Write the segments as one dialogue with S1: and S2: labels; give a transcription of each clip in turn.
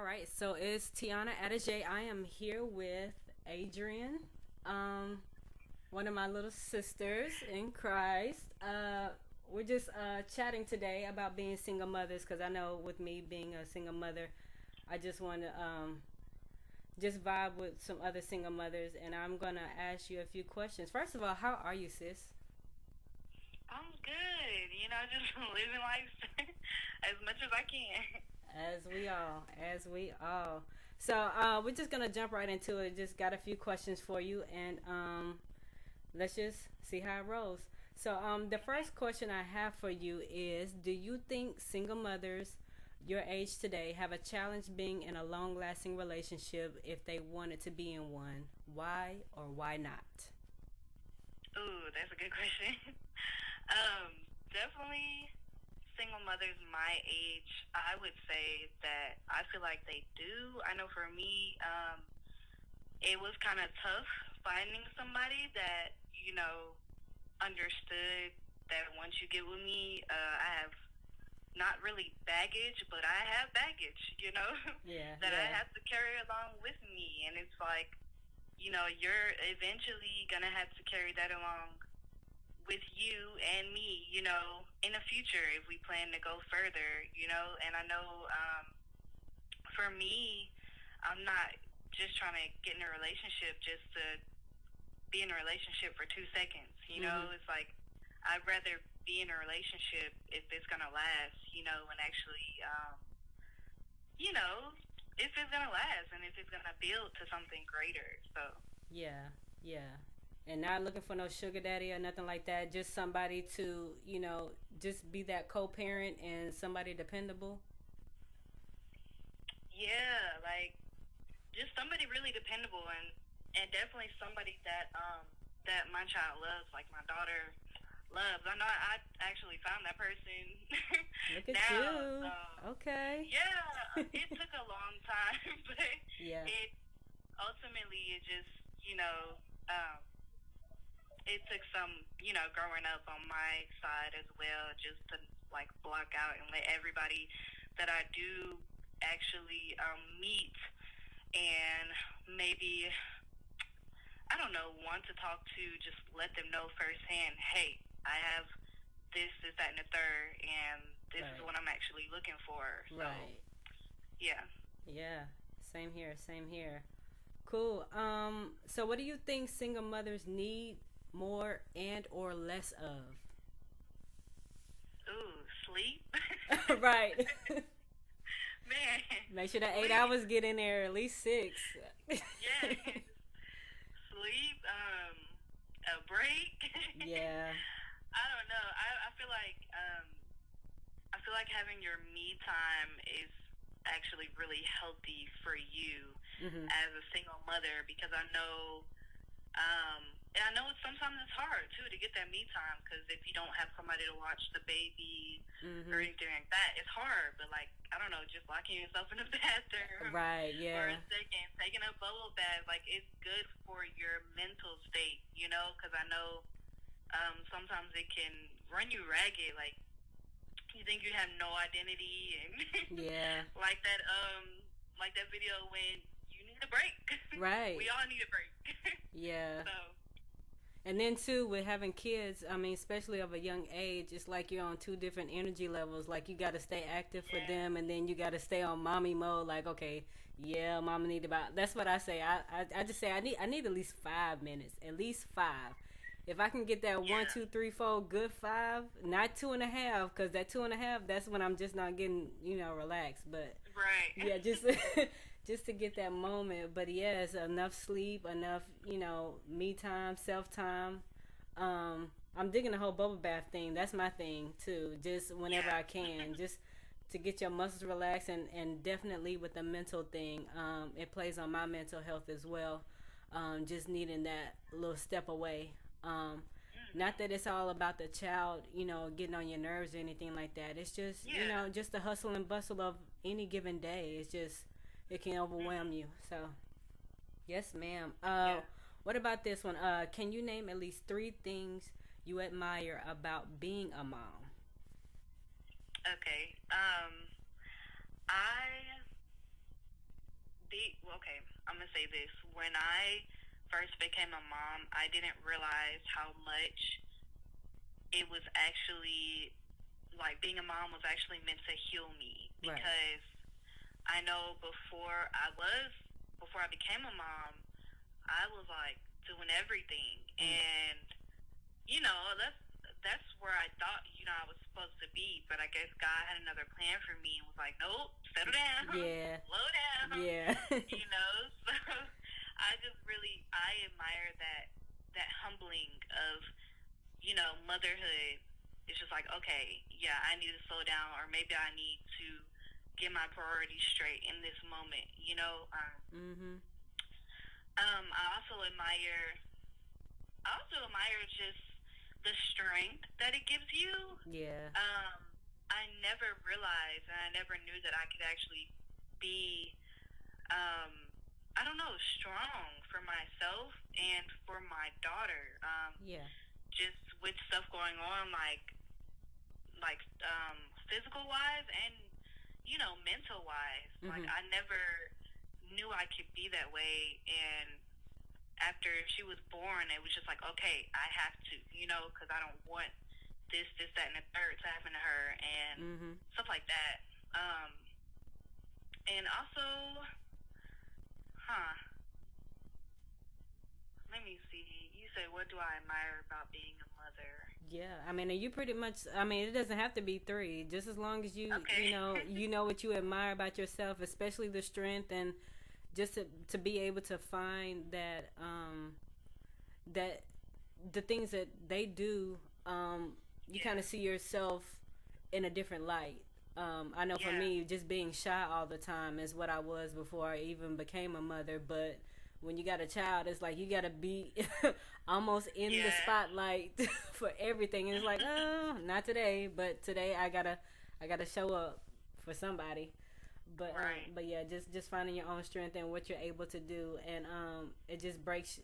S1: right, so it's Tiana Adage. I am here with Adriane, um, one of my little sisters in Christ. We're just chatting today about being single mothers because I know with me being a single mother, I just want to just vibe with some other single mothers, and I'm gonna ask you a few questions. First of all, how are you, sis?
S2: I'm good. Just living life as much as I can.
S1: As we all. So we're just gonna jump right into it. Just got a few questions for you, and let's just see how it rolls. So the first question I have for you is: do you think single mothers your age today have a challenge being in a long-lasting relationship if they wanted to be in one? Why or why not?
S2: Ooh, that's a good question. Definitely single mothers my age, I would say that I feel like they do. I know for me, it was kind of tough finding somebody that, understood that once you get with me, I have not really baggage, but I have baggage,
S1: Yeah,
S2: that I
S1: yeah,
S2: have to carry along with me. And it's like, you're eventually going to have to carry that along with you and me, in the future if we plan to go further, And I know for me, I'm not just trying to get in a relationship just to be in a relationship for 2 seconds,
S1: mhm,
S2: It's like I'd rather be in a relationship if it's going to last, and actually, you know, if it's going to last and if it's going to build to something greater. So,
S1: yeah, yeah. And not looking for no sugar daddy or nothing like that. Just somebody to, just be that co-parent and somebody dependable.
S2: yeah, like just somebody really dependable and definitely somebody that my child loves, like my daughter loves. I know I actually found that person
S1: Look at
S2: now.
S1: you.
S2: So
S1: Okay.
S2: yeah, it took a long time, but
S1: Yeah.
S2: it ultimately it just um, it took some growing up on my side as well, just to like block out and let everybody that I do actually meet and maybe I don't know, want to talk to, just let them know firsthand, hey, I have this, that, and the third, and this is
S1: Right.
S2: what I'm actually looking for. So,
S1: Right.
S2: yeah.
S1: Yeah. Same here. Same here. Cool. So what do you think single mothers need more and or less of?
S2: Ooh, sleep.
S1: Right.
S2: Man,
S1: Make sure that eight
S2: sleep.
S1: hours get in there, at least six.
S2: Yes. Sleep, a break.
S1: Yeah.
S2: I don't know. I feel like having your me time is actually really healthy for you
S1: Mhm.
S2: as a single mother because um, and I know sometimes it's hard too to get that me time because if you don't have somebody to watch the baby or
S1: Mhm.
S2: anything like that, it's hard. But like I don't know, just locking yourself in the bathroom
S1: Right.
S2: for
S1: Yeah.
S2: a second, taking a bubble bath, like it's good for your mental state, Because I know sometimes it can run you ragged, like you think you have no identity and
S1: Yeah.
S2: like that video when you need a break.
S1: Right.
S2: We all need a break.
S1: Yeah.
S2: So
S1: And then too, with having kids, I mean, especially of a young age, it's like you're on two different energy levels. Like you got to stay active for
S2: yeah,
S1: them, and then you got to stay on mommy mode. Like, okay, yeah, mama need about. That's what I say. I just say I need at least 5 minutes, at least five. If I can get that one,
S2: yeah,
S1: two, three, four, good five, not 2.5, because that 2.5, that's when I'm just not getting, relaxed. But
S2: right.
S1: yeah, just just to get that moment. But yes, enough sleep, enough me time, self time. I'm digging the whole bubble bath thing. That's my thing too. Just whenever
S2: Yeah.
S1: I can, just to get your muscles relaxed, and definitely with the mental thing, it plays on my mental health as well. Just needing that little step away. Um, Not that it's all about the child, getting on your nerves or anything like that. It's just,
S2: Yeah.
S1: just the hustle and bustle of any given day. It's just, it can overwhelm you. So, yes, ma'am.
S2: Yeah.
S1: What about this one? Can you name at least three things you admire about being a mom?
S2: Okay. I I'm gonna say this. When I first became a mom, I didn't realize how much it was actually like being a mom was actually meant to heal me
S1: Right.
S2: because I know before I became a mom, I was like doing everything,
S1: Mm.
S2: and you know that's where I thought I was supposed to be, but I guess God had another plan for me and was like, nope, settle down,
S1: Yeah.
S2: slow down,
S1: Yeah.
S2: you know. So I admire that humbling of motherhood. It's just like, okay, yeah, I need to slow down, or maybe I need to get my priorities straight in this moment.
S1: Mhm.
S2: I also admire just the strength that it gives you.
S1: Yeah.
S2: I never realized, and I never knew that I could actually be, um, I don't know, strong for myself and for my daughter.
S1: Yeah.
S2: Just with stuff going on, like physical wise and mental wise. Like
S1: Mhm.
S2: I never knew I could be that way, and after she was born, it was just like, okay, I have to, because I don't want this, that, and the third to happen to her, and
S1: Mhm.
S2: stuff like that. Um, and also, huh? Let me see. You say, what do I admire about being a mother?
S1: Yeah, I mean, and you pretty much. I mean, it doesn't have to be three. Just as long as
S2: Okay.
S1: you know what you admire about yourself, especially the strength and just to be able to find that that the things that they do, you kind
S2: Yeah.
S1: of see yourself in a different light. I know for
S2: Yeah.
S1: me, just being shy all the time is what I was before I even became a mother. But when you got a child, it's like you got to be almost in the
S2: Yeah.
S1: spotlight for everything. And it's like, oh, not today, but today I gotta show up for somebody.
S2: Right.
S1: But yeah, just finding your own strength and what you're able to do, and it just breaks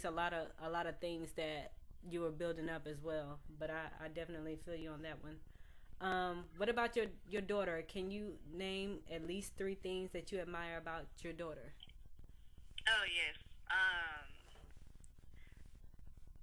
S1: a lot of things that you were building up as well. But I definitely feel you on that one. What about your daughter? Can you name at least three things that you admire about your daughter?
S2: Oh yes. Um,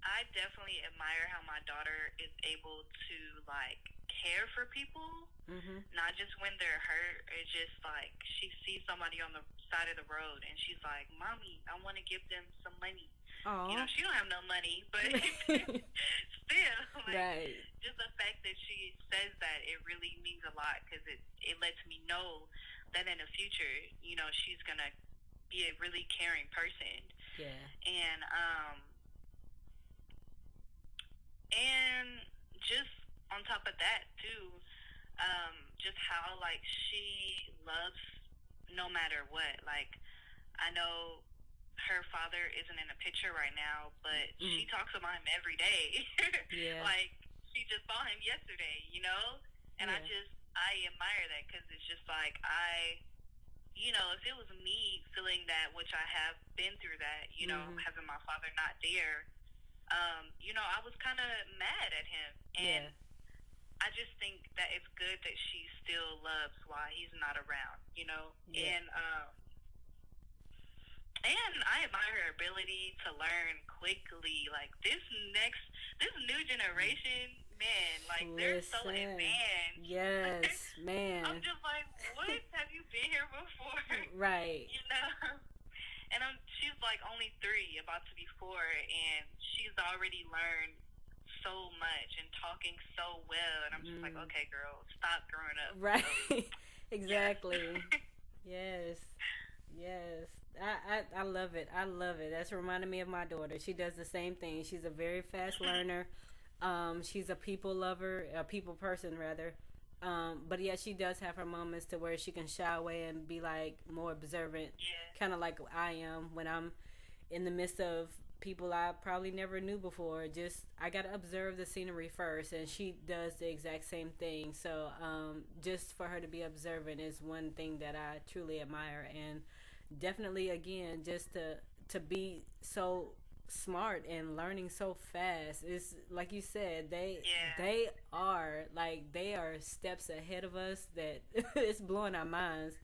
S2: I definitely admire how my daughter is able to like care for people,
S1: Mm-hmm.
S2: not just when they're hurt. It's just like she sees somebody on the side of the road and she's like, "Mommy, I want to give them some money."
S1: Aw.
S2: She don't have no money, but still, like
S1: Right.
S2: just the fact that she says that, it really means a lot because it lets me know that in the future, she's gonna be a really caring person.
S1: Yeah.
S2: And just on top of that too, just how like she loves no matter what. Like I know her father isn't in the picture right now, but
S1: Mm.
S2: she talks about him every day.
S1: Yeah.
S2: Like she just saw him yesterday. And
S1: Yeah.
S2: I admire that because it's just like if it was me feeling that, which I have been through that,
S1: Mm-hmm.
S2: having my father not there, I was kind of mad at him, and
S1: Yeah.
S2: I just think that it's good that she still loves while he's not around.
S1: Yeah.
S2: And I admire her ability to learn quickly. Like this new generation, man, like they're so
S1: Listen.
S2: advanced.
S1: Yes,
S2: I'm
S1: man.
S2: just like, what? Have you been here before?
S1: Right.
S2: you know? And she's like only 3, about to be 4, and she's already learned so much and talking so well. And I'm just like,
S1: Mm.
S2: okay, girl, stop growing up.
S1: Right.
S2: So, yeah.
S1: Exactly. Yes. Yes. I love it. I love it. That's reminding me of my daughter. She does the same thing. She's a very fast learner. She's a people lover, a people person rather. But yeah, she does have her moments to where she can shy away and be like more observant,
S2: Yeah.
S1: kind of like I am when I'm in the midst of people I probably never knew before. Just I gotta observe the scenery first, and she does the exact same thing. So just for her to be observant is one thing that I truly admire, and definitely again just to be so smart and learning so fast. It's like you said,
S2: Yeah.
S1: they are steps ahead of us that it's blowing our minds.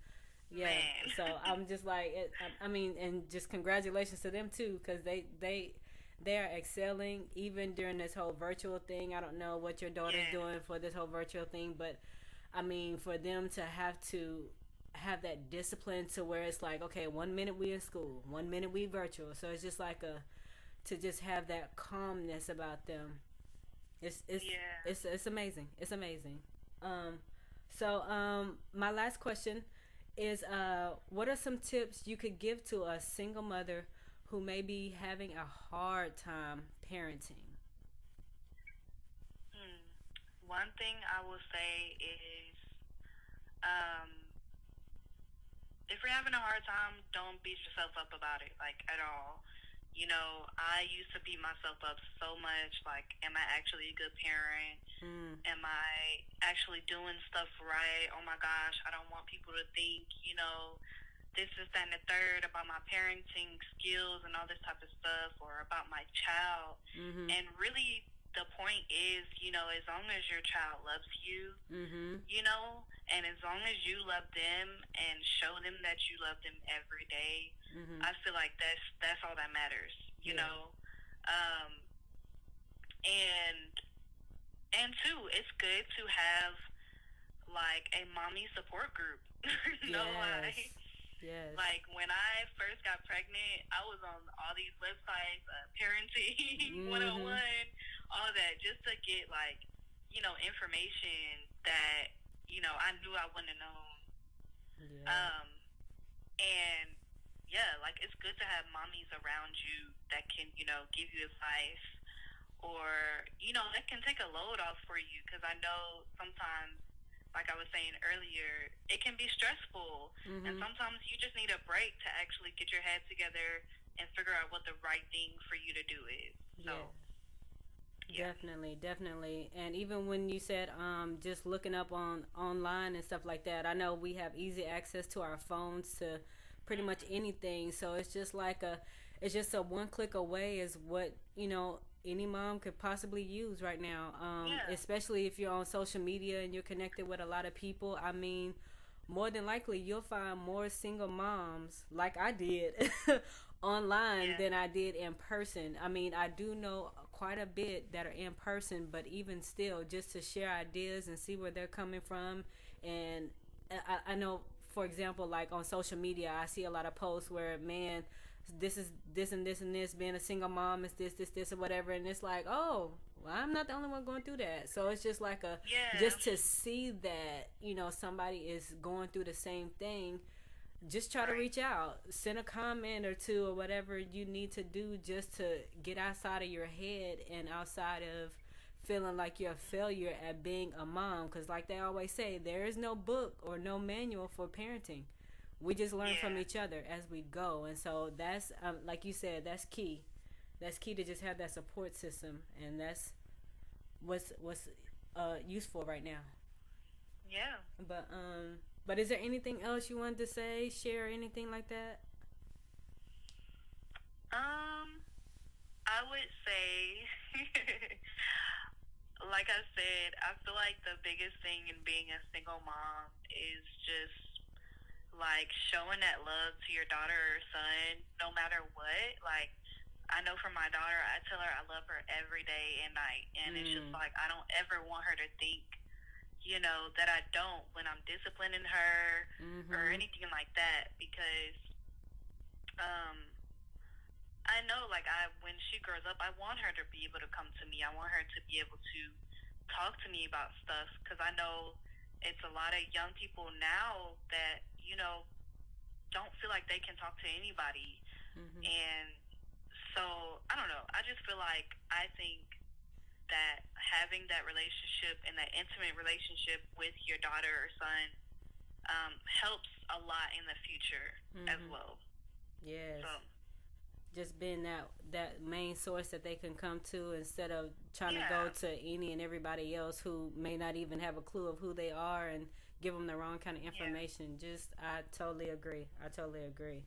S1: Yeah.
S2: Man.
S1: So I'm just like, I mean, and just congratulations to them too, because they are excelling even during this whole virtual thing. I don't know what your daughter's
S2: Yeah.
S1: doing for this whole virtual thing, but I mean, for them to have that discipline to where it's like, okay, 1 minute we in school, 1 minute we virtual. So it's just like a to just have that calmness about them. It's it's
S2: Yeah.
S1: it's amazing. It's amazing. Um, my last question is, what are some tips you could give to a single mother who may be having a hard time parenting?
S2: Hmm. One thing I will say is, um, if you're having a hard time, don't beat yourself up about it, like at all. You know, I used to beat myself up so much. Like, am I actually a good parent?
S1: Mm,
S2: Am I actually doing stuff right? Oh my gosh, I don't want people to think, this is that and the third about my parenting skills and all this type of stuff, or about my child.
S1: mm-hmm.
S2: And really, the point is, as long as your child loves you,
S1: Mm-hmm.
S2: and as long as you love them and show them that you love them every day,
S1: Mm-hmm.
S2: I feel like that's all that matters, you
S1: Yeah.
S2: know. Um, and and two, it's good to have like a mommy support group. No lie.
S1: Yes. Yes.
S2: Like when I first got pregnant, I was on all these websites, parenting
S1: Mm-hmm.
S2: 101, all that, just to get like, information that, I knew I wouldn't have known.
S1: Yeah.
S2: Um, and yeah, like it's good to have mommies around you that can, give you advice, or, that can take a load off for you. Because I know sometimes, like I was saying earlier, it can be stressful. And
S1: Mm-hmm.
S2: sometimes you just need a break to actually get your head together and figure out what the right thing for you to do is.
S1: Yeah.
S2: So, yeah.
S1: Definitely, definitely. And even when you said just looking up on online and stuff like that, I know we have easy access to our phones to pretty much
S2: Mm-hmm.
S1: anything. So it's just a one click away is what, any mom could possibly use right now.
S2: Yeah.
S1: Especially if you're on social media and you're connected with a lot of people. I mean, more than likely you'll find more single moms like I did online
S2: Yeah.
S1: than I did in person. I mean, I do know quite a bit that are in person, but even still, just to share ideas and see where they're coming from. And I know, for example, like on social media, I see a lot of posts where, man, this is this and this and this, being a single mom is this, or whatever. And it's like, oh, well, I'm not the only one going through that. So it's just like
S2: Yeah.
S1: just to see that, somebody is going through the same thing, just try to
S2: Right.
S1: reach out, send a comment or two or whatever you need to do just to get outside of your head and outside of feeling like you're a failure at being a mom. Because like they always say, there is no book or no manual for parenting. We just learn from
S2: Yeah.
S1: each other as we go. And so that's like you said, that's key. That's key, to just have that support system. And that's what's useful right now.
S2: Yeah.
S1: But is there anything else you wanted to say, share, anything like that?
S2: Um, I would say, like I said, I feel like the biggest thing in being a single mom is just like showing that love to your daughter or son, no matter what. Like, I know for my daughter, I tell her I love her every day and night, and it's just
S1: Mm.
S2: like I don't ever want her to think, that I don't when I'm disciplining her or
S1: Mhm.
S2: anything like that, because um I know, like, when she grows up, I want her to be able to come to me. I want her to be able to talk to me about stuff, because I know it's a lot of young people now that don't feel like they can talk to anybody,
S1: Mhm.
S2: and so I don't know. I think that having that relationship and that intimate relationship with your daughter or son helps a lot in the future as
S1: Mhm.
S2: well.
S1: Yes.
S2: So
S1: Just being that main source that they can come to instead of trying to go
S2: yeah,
S1: to any and everybody else who may not even have a clue of who they are and give them the wrong kind of
S2: yeah.
S1: information. Just I totally agree. I totally agree.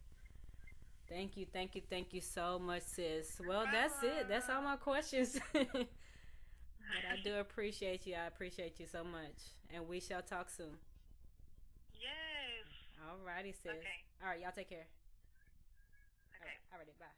S1: Thank you, thank you, thank you so much, sis.
S2: No
S1: Well, that's it. That's all
S2: problem.
S1: my questions. But I do appreciate you. I appreciate you so much. And we shall talk soon.
S2: Yes.
S1: All Alrighty, sis.
S2: Okay.
S1: All right, y'all take care.
S2: Okay.
S1: Alrighty, bye.